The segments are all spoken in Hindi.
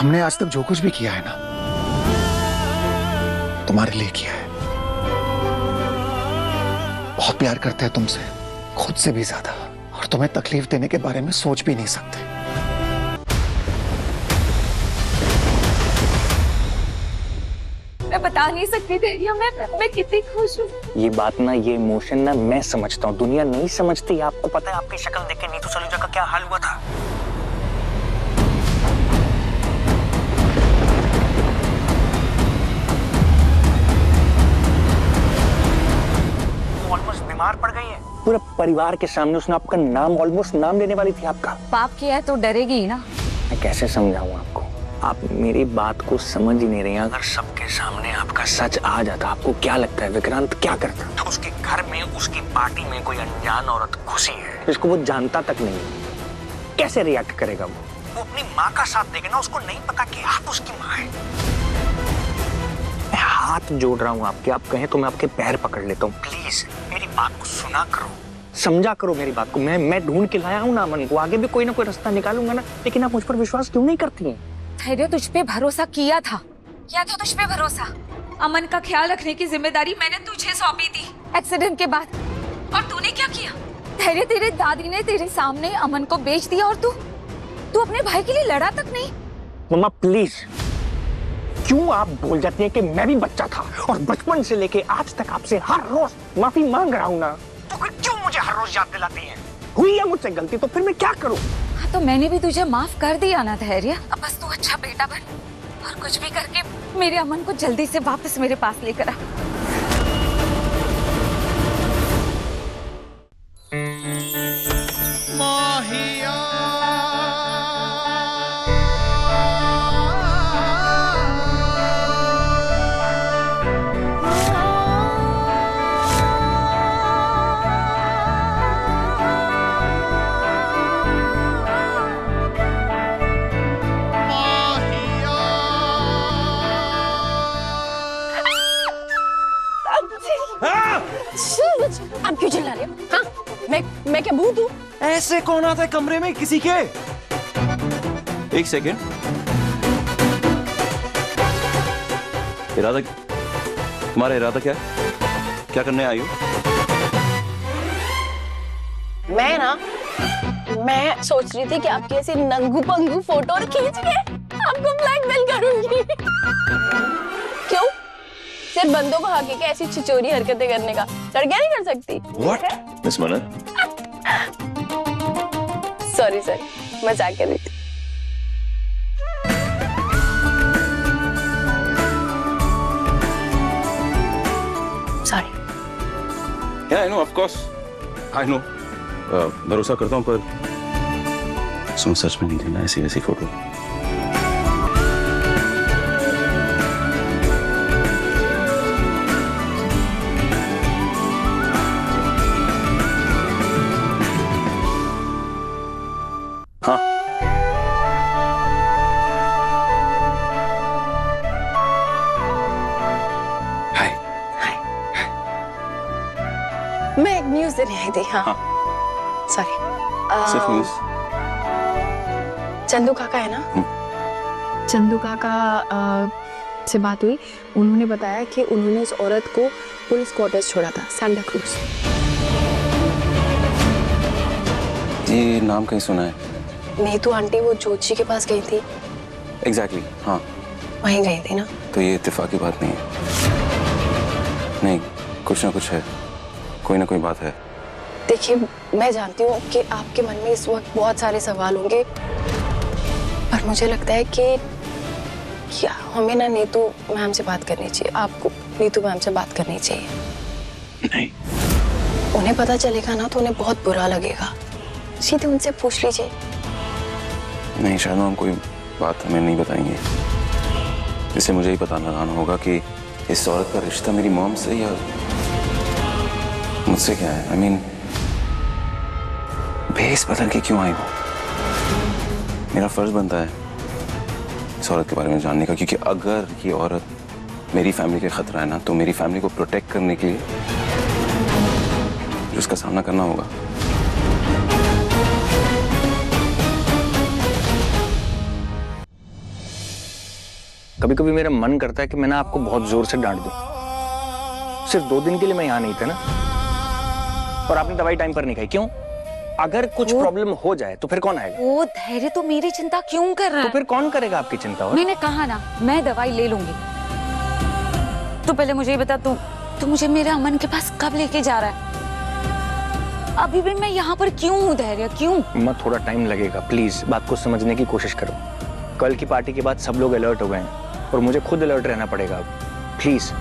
हमने आज तक जो कुछ भी किया है ना, तुम्हारे लिए किया है। बहुत प्यार करते हैं तुमसे, खुद से भी ज्यादा, और तुम्हें तकलीफ देने के बारे में सोच भी नहीं सकते। मैं बता नहीं सकती धैर्य, मैं कितनी खुश हूँ। ये बात ना, ये इमोशन ना मैं समझता हूँ, दुनिया नहीं समझती। आपको पता है आपकी शक्ल देख के नीतू सलूजा का क्या हाल हुआ था? ऑलमोस्ट बीमार पड़ गई है। पूरे परिवार के सामने उसने आपका नाम, ऑलमोस्ट नाम लेने वाली थी आपका। पाप किया है तो डरेगी ही ना। मैं कैसे समझाऊं आपको? आप मेरी बात को समझ ही नहीं रहे। अगर सबके सामने आपका सच आ जाता, आपको क्या लगता है विक्रांत क्या करता? तो उसके घर में, उसकी पार्टी में कोई अनजान औरत घुसी है जिसको वो जानता तक नहीं, कैसे रिएक्ट करेगा वो अपनी माँ का साथ देगा ना, उसको नहीं पता कि आप उसकी माँ है। मैं हाथ जोड़ रहा हूँ आपके, आप कहें तो मैं आपके पैर पकड़ लेता हूँ। प्लीज मेरी बात को सुना करो, समझा करो मेरी बात को। मैं ढूंढ के लाया हूँ ना अमन को, आगे भी कोई ना कोई रास्ता निकालूंगा ना, लेकिन आप मुझ पर विश्वास क्यों नहीं करती हैं? धैर्य तुझ पे भरोसा किया था तुझ पे भरोसा। अमन का ख्याल रखने की जिम्मेदारी मैंने तुझे सौंपी थी एक्सीडेंट के बाद, और तूने क्या किया? धैर्य, तेरे दादी ने तेरे सामने अमन को बेच दिया और तू अपने भाई के लिए लड़ा तक नहीं। मम्मा प्लीज, क्यों आप भूल जाती हैं कि मैं भी बच्चा था और बचपन से लेके आज तक आपसे हर रोज माफी मांग रहा हूँ ना, तो फिर क्यों मुझे हर रोज याद दिलाती हैं? हुई है मुझसे गलती तो फिर मैं क्या करूँ? हाँ, तो मैंने भी तुझे माफ कर दिया ना धैर्य। अब बस तू अच्छा बेटा बन और कुछ भी करके मेरे अमन को जल्दी से वापस मेरे पास लेकर आ। आप क्यों चिल्ला रहे हो? हाँ, मैं क्या भूत हूँ? ऐसे कौन आता है कमरे में किसी के? एक सेकेंड, इरादा, तुम्हारा इरादा क्या है? क्या करने आई हो? मैं सोच रही थी कि आपकी ऐसी नंगू पंगू फोटो खींच के आपको ब्लैकमेल करूंगी। क्यों? सिर्फ बंदों को हक है कि ऐसी छिचोरी हरकतें करने का? लड़कियां नहीं कर सकती? What? मिस मना? सॉरी मजाक कर रही थी। Sorry. Yeah, I know, of course. I know. भरोसा करता हूँ पर सच में नहीं देना ऐसी वैसी फोटो। हाँ, हाय। मैं एक न्यूज़ देने आई थी। हाँ, सॉरी। सिर्फ न्यूज़? चंदू काका है ना? चंदू काका से बात हुई, उन्होंने बताया कि उन्होंने उस औरत को पुलिस क्वार्टर्स छोड़ा था, सांता क्रूज। ये नाम कहीं सुना है? नीतू आंटी वो जोशी के पास गई थी। एग्जैक्टली, हाँ वहीं गई थी ना? तो ये इत्तेफाकी बात नहीं है। नहीं, कुछ ना कुछ है, कोई ना कोई बात है। देखिए, मैं जानती हूँ कि आपके मन में इस वक्त बहुत सारे सवाल होंगे, पर मुझे लगता है कि हमें ना नीतू मैम से बात करनी चाहिए। आपको नीतू मैम से बात करनी चाहिए। नहीं, उन्हें पता चलेगा ना तो उन्हें बहुत बुरा लगेगा। सीधे उनसे पूछ लीजिए। नहीं शायद हम कोई बात हमें नहीं बताएंगे, इससे मुझे ही पता लगाना होगा कि इस औरत का रिश्ता मेरी मॉम से या मुझसे क्या है। I mean, भेस बदल के क्यों आई वो? मेरा फर्ज बनता है इस औरत के बारे में जानने का, क्योंकि अगर ये औरत मेरी फैमिली के खतरा है ना, तो मेरी फैमिली को प्रोटेक्ट करने के लिए उसका सामना करना होगा। कभी कभी मेरा मन करता है कि मैं ना आपको बहुत जोर से डांट दूं। सिर्फ 2 दिन के लिए मैं यहाँ नहीं था ना, और आपने दवाई टाइम पर नहीं खाई। क्यों? अगर कुछ प्रॉब्लम हो जाए तो फिर कौन आएगा? वो धैर्य तो मेरी चिंता क्यों कर रहा तो है? फिर कौन करेगा आपकी चिंता? और मैंने कहा ना, मैं दवाई ले लूंगी। तो पहले मुझे ये बता, तू मुझे मेरे अमन के पास कब लेके जा रहा है? अभी भी मैं यहाँ पर क्यों हूँ धैर्य, क्यों? मैं थोड़ा टाइम लगेगा, प्लीज बात को समझने की कोशिश करो। कल की पार्टी के बाद सब लोग अलर्ट हो गए हैं और मुझे खुद अलर्ट रहना पड़ेगा अब, प्लीज।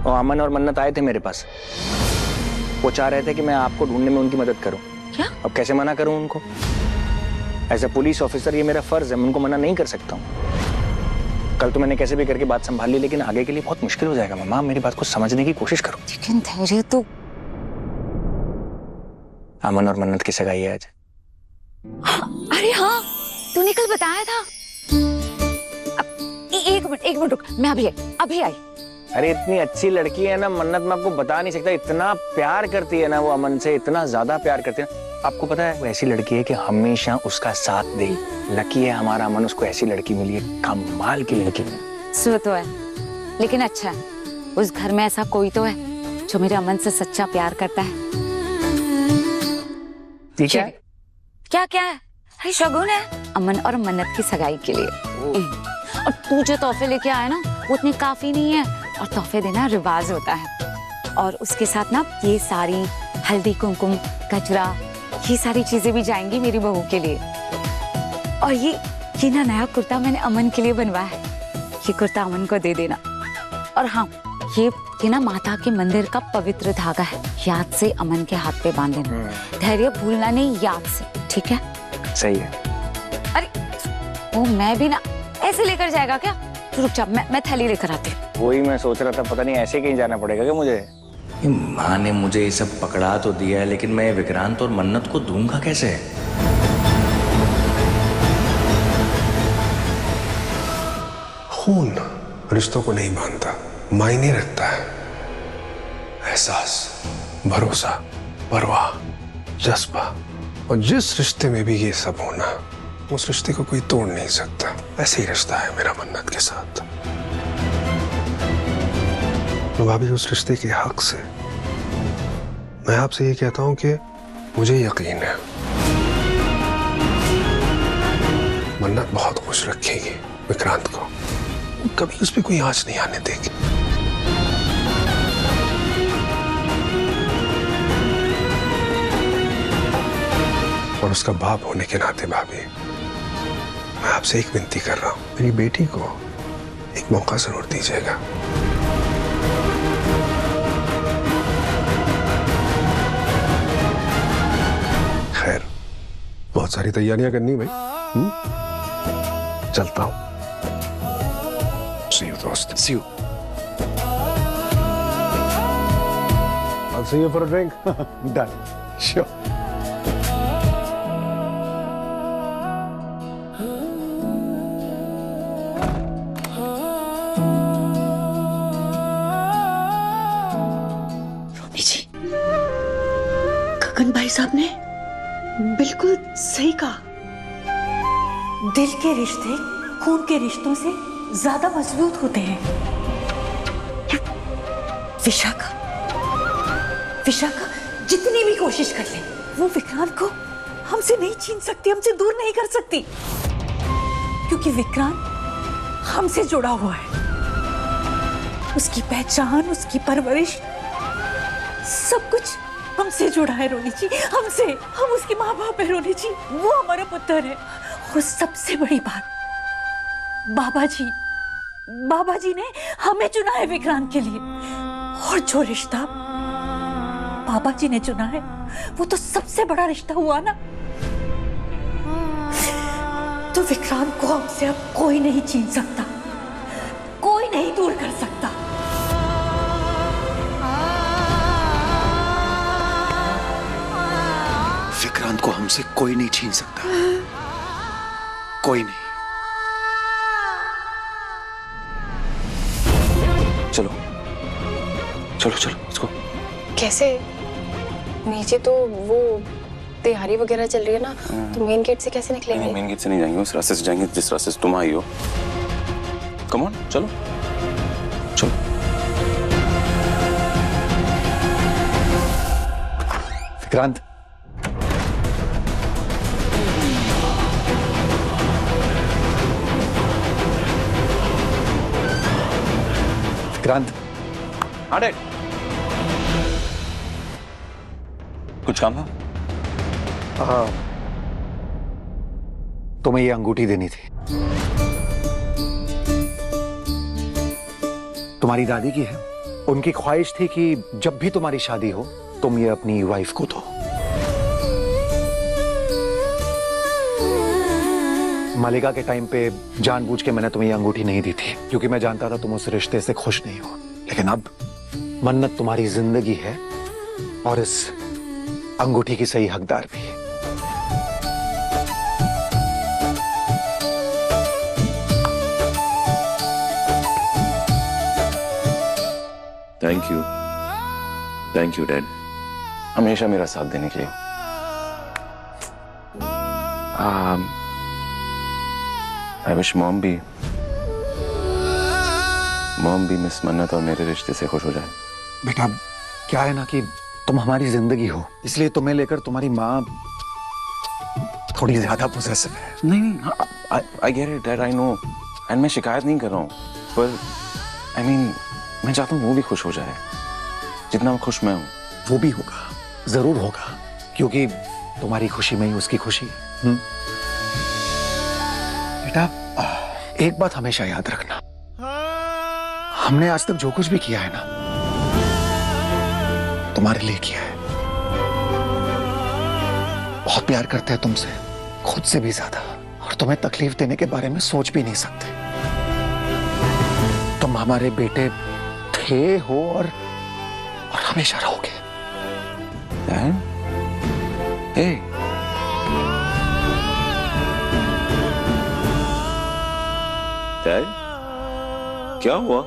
और अमन और मन्नत आए थे मेरे पास, वो चाह रहे थे कि मैं आपको ढूंढने में उनकी मदद करूं। क्या? अब कैसे मना करूं उनको? एज ए पुलिस ऑफिसर ये मेरा फर्ज है, मैं उनको मना नहीं कर सकता हूं। कल तो मैंने कैसे भी करके बात संभाल ली, लेकिन आगे के लिए बहुत मुश्किल हो जाएगा। मम्मा, मेरी बात को समझने की कोशिश करो। लेकिन धैर्य तो अमन और मन्नत की सगाई है आज। अरे हाँ, तूने कल बताया था। एक मिनट रुक, मैं अभी आई। अरे इतनी अच्छी लड़की है ना मन्नत, मैं आपको बता नहीं सकता। इतना प्यार करती है ना वो अमन से, इतना ज्यादा प्यार करती है। आपको पता है वो ऐसी लड़की है कि हमेशा उसका साथ दे। लकी है हमारा अमन, उसको ऐसी लड़की मिली है, कमाल की लड़की है। सो तो है, लेकिन अच्छा है उस घर में ऐसा कोई तो है जो मेरे अमन से सच्चा प्यार करता है। ठीक है? क्या है? अरे शगुन है अमन और मन्नत की सगाई के लिए। और तू जो तोहफे लेके आया ना, वो उतने काफी नहीं है, और तोहफे देना रिवाज होता है। और उसके साथ ना ये सारी हल्दी कुमकुम गजरा, ये सारी चीजें भी जाएंगी मेरी बहू के लिए। और ये ना नया कुर्ता मैंने अमन के लिए बनवाया है, ये कुर्ता अमन को दे देना। और हाँ, ये ना माता के मंदिर का पवित्र धागा है, याद से अमन के हाथ पे बांध देना। धैर्य भूलना नहीं, याद से, ठीक है? सही है। अरे वो मैं भी ना ऐसे लेकर जाएगा क्या? तू रुक जा, मैं थैली लेकर आती हूँ। वही मैं सोच रहा था, पता नहीं ऐसे कहीं जाना पड़ेगा क्या मुझे। माँ ने मुझे ये सब पकड़ा तो दिया है, लेकिन मैं विक्रांत और मन्नत को दूंगा कैसे? खून रिश्तों को नहीं बांधता, मायने रखता है। एहसास, भरोसा, परवाह, जज्बा, और जिस रिश्ते में भी ये सब होना, उस रिश्ते को कोई तोड़ नहीं सकता। ऐसे ही रिश्ता है मेरा मन्नत के साथ। भाभी, उस रिश्ते के हक से मैं आपसे ये कहता हूं कि मुझे यकीन है मन्नत बहुत खुश रखेगी विक्रांत को, कभी उस पर कोई आंच नहीं आने देगी। और उसका बाप होने के नाते भाभी, मैं आपसे एक विनती कर रहा हूं, मेरी बेटी को एक मौका जरूर दीजिएगा। खैर, बहुत सारी तैयारियां करनी भाई। चलता हूं। See you, दोस्त। See you. I'll see you for a drink. Done. Sure. गगन भाई साहब ने बिल्कुल सही कहा। दिल के रिश्ते खून के रिश्तों से ज्यादा मजबूत होते हैं। विशाखा जितनी भी कोशिश कर ले, वो विक्रांत को हमसे नहीं छीन सकती, हमसे दूर नहीं कर सकती, क्योंकि विक्रांत हमसे जुड़ा हुआ है। उसकी पहचान, उसकी परवरिश, सब कुछ हमसे जुड़ा है रोनी जी, हमसे। हम उसके माँ बाप है रोनी जी, वो हमारा पुत्र है। और सबसे बड़ी बात, बाबा जी ने हमें चुना है विक्रांत के लिए। और जो रिश्ता बाबा जी ने चुना है, वो तो सबसे बड़ा रिश्ता हुआ ना। तो विक्रांत को हमसे अब कोई नहीं छीन सकता, कोई नहीं दूर कर सकता। विक्रांत को हमसे कोई नहीं छीन सकता, कोई नहीं। चलो चलो चलो, इसको। कैसे? नीचे तो वो तैयारी वगैरह चल रही है ना, तो मेन गेट से कैसे निकलेंगे? मेन गेट से नहीं जाएंगे, उस रास्ते से जाएंगे जिस रास्ते से तुम आई हो। कम ऑन, चलो चलो। विक्रांत, विक्रांत, हाँ डैड, कुछ काम था? तुम्हें ये अंगूठी देनी थी। तुम्हारी दादी की है। उनकी ख्वाहिश थी कि जब भी तुम्हारी शादी हो तुम ये अपनी वाइफ को दो। मालिका के टाइम पे जानबूझ के मैंने तुम्हें ये अंगूठी नहीं दी थी, क्योंकि मैं जानता था तुम उस रिश्ते से खुश नहीं हो। लेकिन अब मन्नत तुम्हारी जिंदगी है और इस अंगूठी की सही हकदार भी है। थैंक यू डैड, हमेशा मेरा साथ देने के लिए। आई विश मॉम भी मिस मन्नत और मेरे रिश्ते से खुश हो जाए। बेटा, क्या है ना कि तुम हमारी जिंदगी हो, इसलिए तुम्हें लेकर तुम्हारी माँ थोड़ी ज्यादा पोसेसिव है। नहीं, I get it dad, I know, and मैं शिकायत नहीं कर रहा हूँ, पर आई मीन मैं चाहता हूँ वो भी खुश हो जाए जितना खुश मैं हूँ। वो भी होगा, जरूर होगा, क्योंकि तुम्हारी खुशी में ही उसकी खुशी है। बेटा, एक बात हमेशा याद रखना, हमने आज तक जो कुछ भी किया है ना, तुम्हारे लिए किया है। बहुत प्यार करते हैं तुमसे, खुद से भी ज्यादा, और तुम्हें तकलीफ देने के बारे में सोच भी नहीं सकते। तुम हमारे बेटे थे, हो और हमेशा रहोगे। Hey. डैड, क्या हुआ?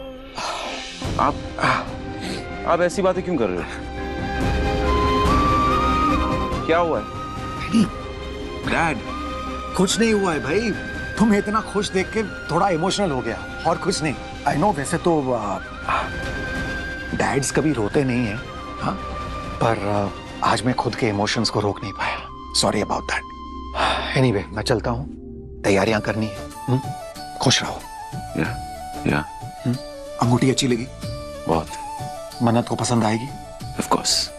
आप ऐसी बातें क्यों कर रहे हो? क्या हुआ है? डैड, कुछ नहीं हुआ है भाई। तुम्हें इतना खुश देख के थोड़ा इमोशनल हो गया, और कुछ नहीं। आई नो, वैसे तो डैड्स कभी रोते नहीं हैं, हाँ? पर आज मैं खुद के इमोशंस को रोक नहीं पाया। Sorry about that. एनीवे, मैं चलता हूँ, तैयारियां करनी है। खुश रहो। या अंगूठी अच्छी लगी? बहुत। मन्नत को पसंद आएगी? Of course.